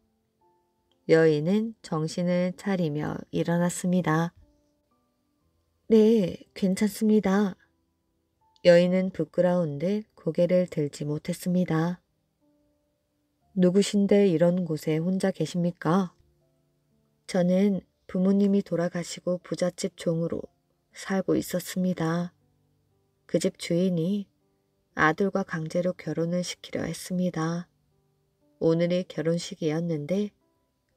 여인은 정신을 차리며 일어났습니다. 네, 괜찮습니다. 여인은 부끄러운 듯 고개를 들지 못했습니다. 누구신데 이런 곳에 혼자 계십니까? 저는 부모님이 돌아가시고 부잣집 종으로 살고 있었습니다. 그 집 주인이 아들과 강제로 결혼을 시키려 했습니다. 오늘이 결혼식이었는데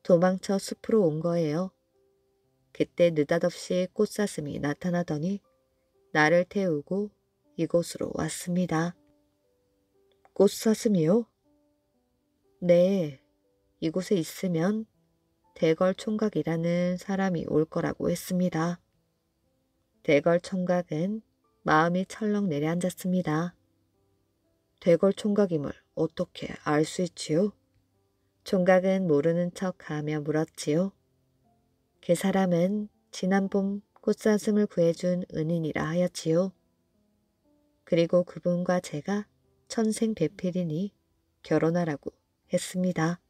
도망쳐 숲으로 온 거예요. 그때 느닷없이 꽃사슴이 나타나더니 나를 태우고 이곳으로 왔습니다. 꽃사슴이요? 네, 이곳에 있으면 대걸 총각이라는 사람이 올 거라고 했습니다. 대걸 총각은 마음이 철렁 내려앉았습니다. 대걸 총각임을 어떻게 알 수 있지요? 총각은 모르는 척하며 물었지요. 그 사람은 지난 봄 꽃사슴을 구해준 은인이라 하였지요. 그리고 그분과 제가 천생배필이니 결혼하라고 했습니다.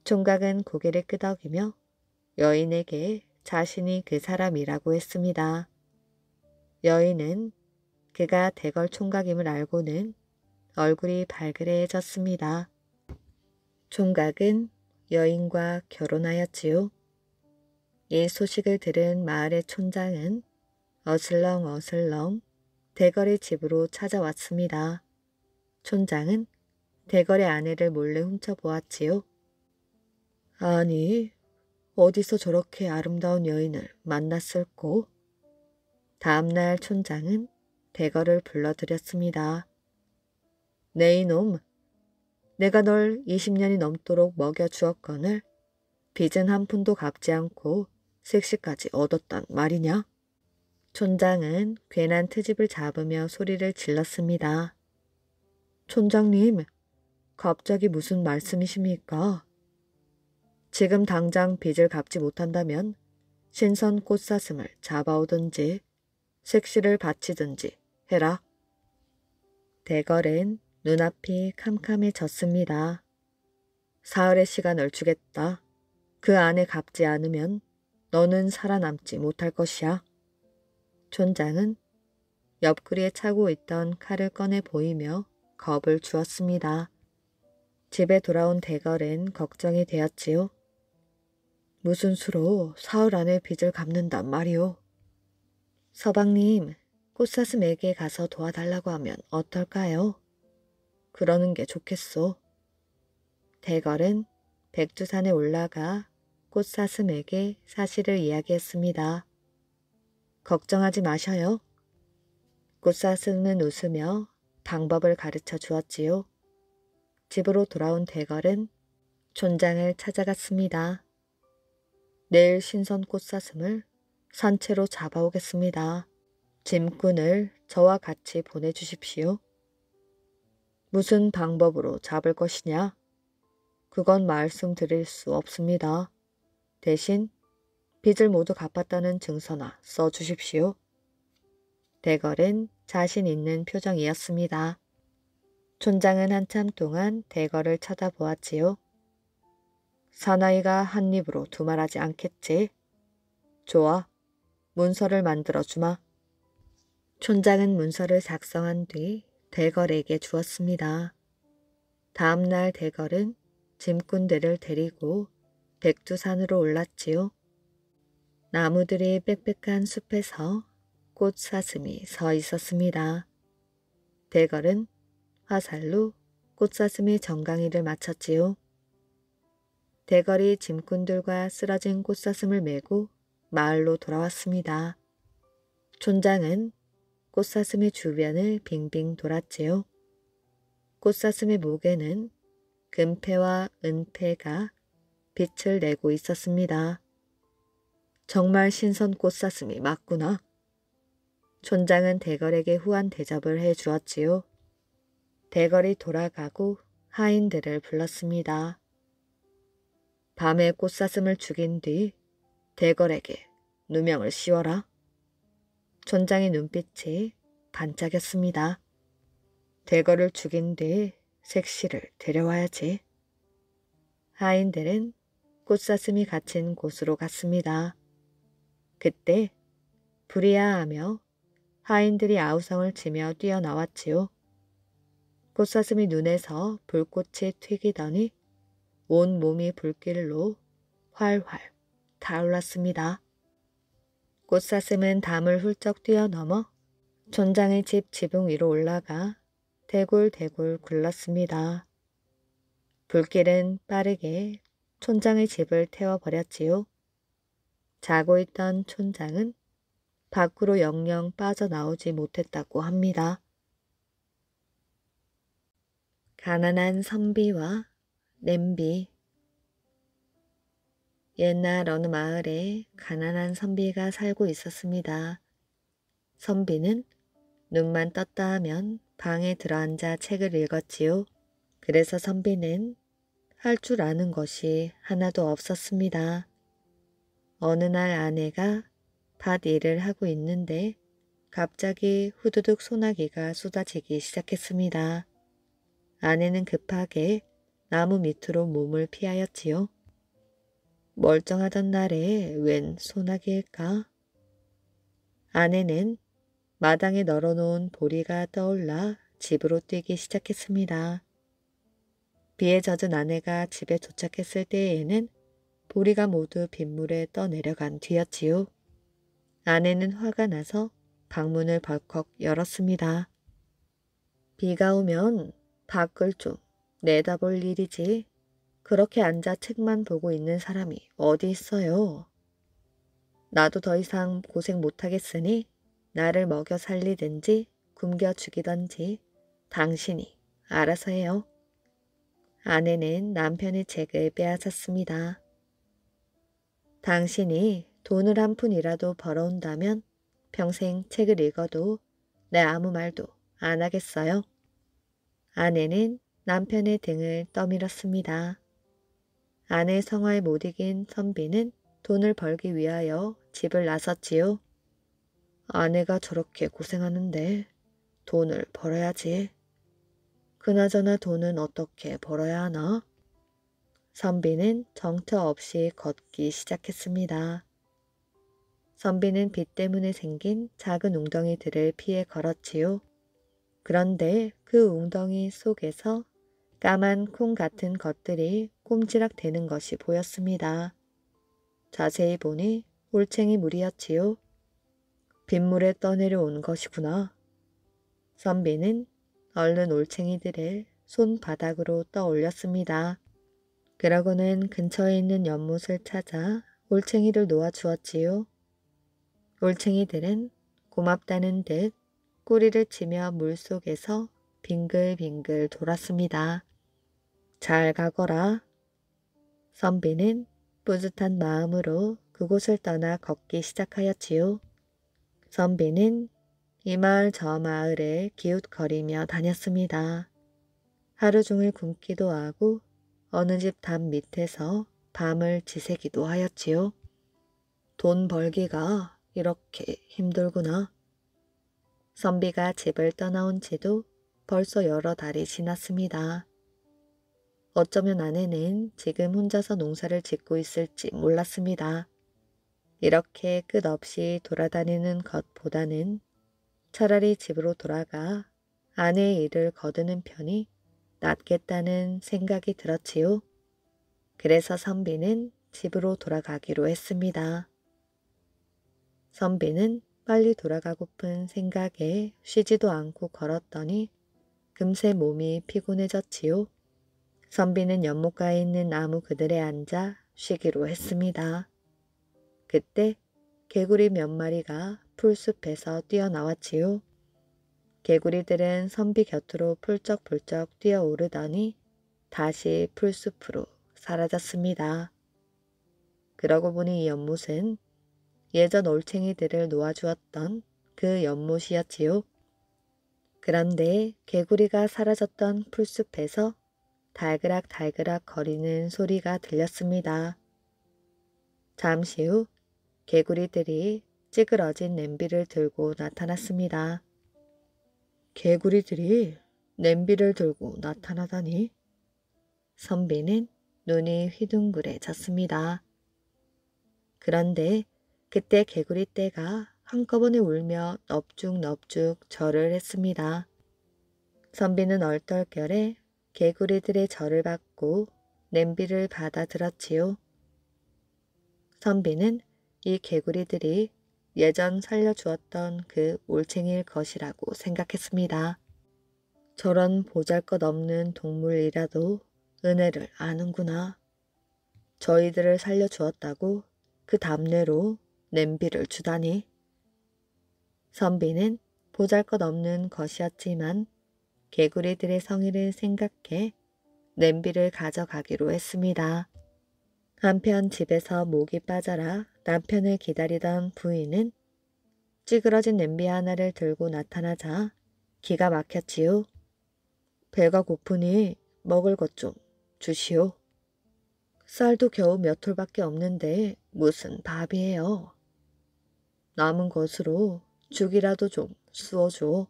총각은 고개를 끄덕이며 여인에게 자신이 그 사람이라고 했습니다. 여인은 그가 대걸 총각임을 알고는 얼굴이 발그레해졌습니다. 총각은 여인과 결혼하였지요. 이 소식을 들은 마을의 촌장은 어슬렁어슬렁 대걸의 집으로 찾아왔습니다. 촌장은 대걸의 아내를 몰래 훔쳐보았지요. 아니, 어디서 저렇게 아름다운 여인을 만났을꼬? 다음날 촌장은 대걸을 불러들였습니다. 네 이놈, 내가 널 20년이 넘도록 먹여주었거늘 빚은 한 푼도 갚지 않고 색시까지 얻었단 말이냐? 촌장은 괜한 트집을 잡으며 소리를 질렀습니다. 촌장님, 갑자기 무슨 말씀이십니까? 지금 당장 빚을 갚지 못한다면 신선 꽃사슴을 잡아오든지 색시를 바치든지 해라. 대걸은 눈앞이 캄캄해졌습니다. 사흘의 시간을 주겠다. 그 안에 갚지 않으면 너는 살아남지 못할 것이야. 촌장은 옆구리에 차고 있던 칼을 꺼내 보이며 겁을 주었습니다. 집에 돌아온 대걸은 걱정이 되었지요. 무슨 수로 사흘 안에 빚을 갚는단 말이오. 서방님, 꽃사슴에게 가서 도와달라고 하면 어떨까요? 그러는 게 좋겠소. 대걸은 백두산에 올라가 꽃사슴에게 사실을 이야기했습니다. 걱정하지 마셔요. 꽃사슴은 웃으며 방법을 가르쳐 주었지요. 집으로 돌아온 대걸은 촌장을 찾아갔습니다. 내일 신선 꽃사슴을 산채로 잡아오겠습니다. 짐꾼을 저와 같이 보내주십시오. 무슨 방법으로 잡을 것이냐? 그건 말씀드릴 수 없습니다. 대신 빚을 모두 갚았다는 증서나 써주십시오. 대걸은 자신 있는 표정이었습니다. 촌장은 한참 동안 대걸을 쳐다보았지요. 사나이가 한 입으로 두말하지 않겠지. 좋아, 문서를 만들어 주마. 촌장은 문서를 작성한 뒤 대걸에게 주었습니다. 다음 날 대걸은 짐꾼들을 데리고 백두산으로 올랐지요. 나무들이 빽빽한 숲에서 꽃사슴이 서 있었습니다. 대걸은 화살로 꽃사슴의 정강이를 맞췄지요. 대걸이 짐꾼들과 쓰러진 꽃사슴을 메고 마을로 돌아왔습니다. 촌장은 꽃사슴의 주변을 빙빙 돌았지요. 꽃사슴의 목에는 금패와 은패가 빛을 내고 있었습니다. 정말 신선 꽃사슴이 맞구나. 촌장은 대걸에게 후한 대접을 해 주었지요. 대걸이 돌아가고 하인들을 불렀습니다. 밤에 꽃사슴을 죽인 뒤 대걸에게 누명을 씌워라. 촌장의 눈빛이 반짝였습니다. 대걸을 죽인 뒤 색시를 데려와야지. 하인들은 꽃사슴이 갇힌 곳으로 갔습니다. 그때 불이야하며 하인들이 아우성을 치며 뛰어나왔지요. 꽃사슴이 눈에서 불꽃이 튀기더니 온 몸이 불길로 활활 타올랐습니다. 꽃사슴은 담을 훌쩍 뛰어넘어 촌장의 집 지붕 위로 올라가 대굴대굴 굴렀습니다. 불길은 빠르게 촌장의 집을 태워버렸지요. 자고 있던 촌장은 밖으로 영영 빠져나오지 못했다고 합니다. 가난한 선비와 냄비. 옛날 어느 마을에 가난한 선비가 살고 있었습니다. 선비는 눈만 떴다 하면 방에 들어앉아 책을 읽었지요. 그래서 선비는 할 줄 아는 것이 하나도 없었습니다. 어느 날 아내가 밭 일을 하고 있는데 갑자기 후두둑 소나기가 쏟아지기 시작했습니다. 아내는 급하게 나무 밑으로 몸을 피하였지요. 멀쩡하던 날에 웬 소나기일까? 아내는 마당에 널어놓은 보리가 떠올라 집으로 뛰기 시작했습니다. 비에 젖은 아내가 집에 도착했을 때에는 보리가 모두 빗물에 떠내려간 뒤였지요. 아내는 화가 나서 방문을 벌컥 열었습니다. 비가 오면 밖을 좀 내다볼 일이지. 그렇게 앉아 책만 보고 있는 사람이 어디 있어요. 나도 더 이상 고생 못하겠으니 나를 먹여 살리든지 굶겨 죽이든지 당신이 알아서 해요. 아내는 남편의 책을 빼앗았습니다. 당신이 돈을 한 푼이라도 벌어온다면 평생 책을 읽어도 내 아무 말도 안 하겠어요. 아내는 남편의 등을 떠밀었습니다. 아내 성화에 못 이긴 선비는 돈을 벌기 위하여 집을 나섰지요. 아내가 저렇게 고생하는데 돈을 벌어야지. 그나저나 돈은 어떻게 벌어야 하나? 선비는 정처 없이 걷기 시작했습니다. 선비는 비 때문에 생긴 작은 웅덩이들을 피해 걸었지요. 그런데 그 웅덩이 속에서 까만 콩 같은 것들이 꼼지락 대는 것이 보였습니다. 자세히 보니 올챙이 물이었지요. 빗물에 떠내려온 것이구나. 선비는 얼른 올챙이들을 손바닥으로 떠올렸습니다. 그러고는 근처에 있는 연못을 찾아 올챙이를 놓아주었지요. 올챙이들은 고맙다는 듯 꼬리를 치며 물속에서 빙글빙글 돌았습니다. 잘 가거라. 선비는 뿌듯한 마음으로 그곳을 떠나 걷기 시작하였지요. 선비는 이 마을 저 마을을 기웃거리며 다녔습니다. 하루 종일 굶기도 하고 어느 집 담 밑에서 밤을 지새기도 하였지요. 돈 벌기가 이렇게 힘들구나. 선비가 집을 떠나온 지도 벌써 여러 달이 지났습니다. 어쩌면 아내는 지금 혼자서 농사를 짓고 있을지 몰랐습니다. 이렇게 끝없이 돌아다니는 것보다는 차라리 집으로 돌아가 아내의 일을 거두는 편이 낫겠다는 생각이 들었지요. 그래서 선비는 집으로 돌아가기로 했습니다. 선비는 빨리 돌아가고픈 생각에 쉬지도 않고 걸었더니 금세 몸이 피곤해졌지요. 선비는 연못가에 있는 나무 그늘에 앉아 쉬기로 했습니다. 그때 개구리 몇 마리가 풀숲에서 뛰어나왔지요. 개구리들은 선비 곁으로 풀쩍풀쩍 뛰어오르더니 다시 풀숲으로 사라졌습니다. 그러고 보니 이 연못은 예전 올챙이들을 놓아주었던 그 연못이었지요. 그런데 개구리가 사라졌던 풀숲에서 달그락달그락 거리는 소리가 들렸습니다. 잠시 후 개구리들이 찌그러진 냄비를 들고 나타났습니다. 개구리들이 냄비를 들고 나타나다니. 선비는 눈이 휘둥그레졌습니다. 그런데 그때 개구리 떼가 한꺼번에 울며 넙죽넙죽 절을 했습니다. 선비는 얼떨결에 개구리들의 절을 받고 냄비를 받아 들었지요. 선비는 이 개구리들이 예전 살려주었던 그 올챙이일 것이라고 생각했습니다. 저런 보잘것없는 동물이라도 은혜를 아는구나. 저희들을 살려주었다고 그 답례로 냄비를 주다니. 선비는 보잘것없는 것이었지만 개구리들의 성의를 생각해 냄비를 가져가기로 했습니다. 한편 집에서 목이 빠져라 남편을 기다리던 부인은 찌그러진 냄비 하나를 들고 나타나자 기가 막혔지요. 배가 고프니 먹을 것 좀 주시오. 쌀도 겨우 몇 톨밖에 없는데 무슨 밥이에요. 남은 것으로 죽이라도 좀 쑤어줘.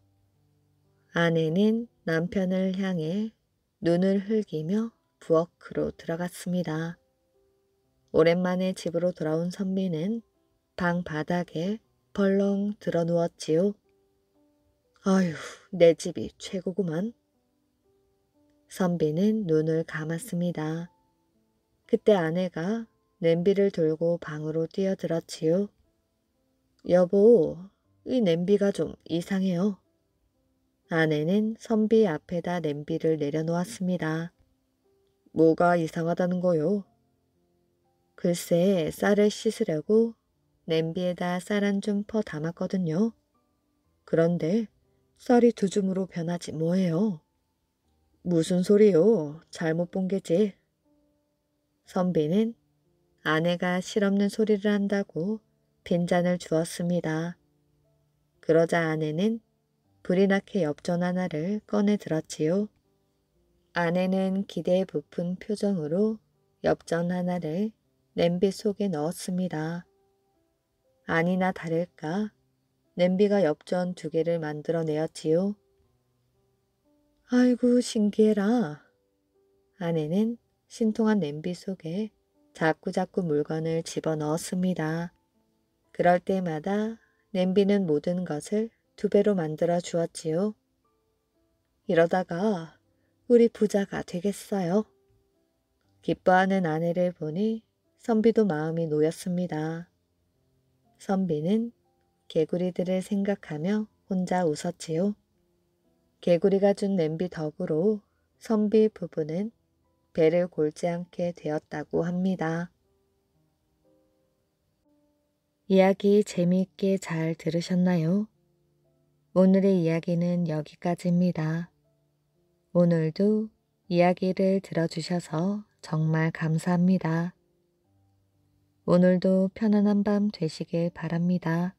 아내는 남편을 향해 눈을 흘기며 부엌으로 들어갔습니다. 오랜만에 집으로 돌아온 선비는 방 바닥에 벌렁 들어 누웠지요. 아휴, 내 집이 최고구만. 선비는 눈을 감았습니다. 그때 아내가 냄비를 들고 방으로 뛰어들었지요. 여보, 이 냄비가 좀 이상해요. 아내는 선비 앞에다 냄비를 내려놓았습니다. 뭐가 이상하다는 거요? 글쎄 쌀을 씻으려고 냄비에다 쌀 한 줌 퍼 담았거든요. 그런데 쌀이 두 줌으로 변하지 뭐예요. 무슨 소리요? 잘못 본 게지. 선비는 아내가 실없는 소리를 한다고 빈잔을 주었습니다. 그러자 아내는 불이 나게 엽전 하나를 꺼내 들었지요. 아내는 기대에 부푼 표정으로 엽전 하나를 냄비 속에 넣었습니다. 아니나 다를까 냄비가 엽전 2개를 만들어내었지요. 아이고 신기해라. 아내는 신통한 냄비 속에 자꾸자꾸 물건을 집어넣었습니다. 그럴 때마다 냄비는 모든 것을 2배로 만들어 주었지요. 이러다가 우리 부자가 되겠어요. 기뻐하는 아내를 보니 선비도 마음이 놓였습니다. 선비는 개구리들을 생각하며 혼자 웃었지요. 개구리가 준 냄비 덕으로 선비 부부는 배를 골지 않게 되었다고 합니다. 이야기 재미있게 잘 들으셨나요? 오늘의 이야기는 여기까지입니다. 오늘도 이야기를 들어주셔서 정말 감사합니다. 오늘도 편안한 밤 되시길 바랍니다.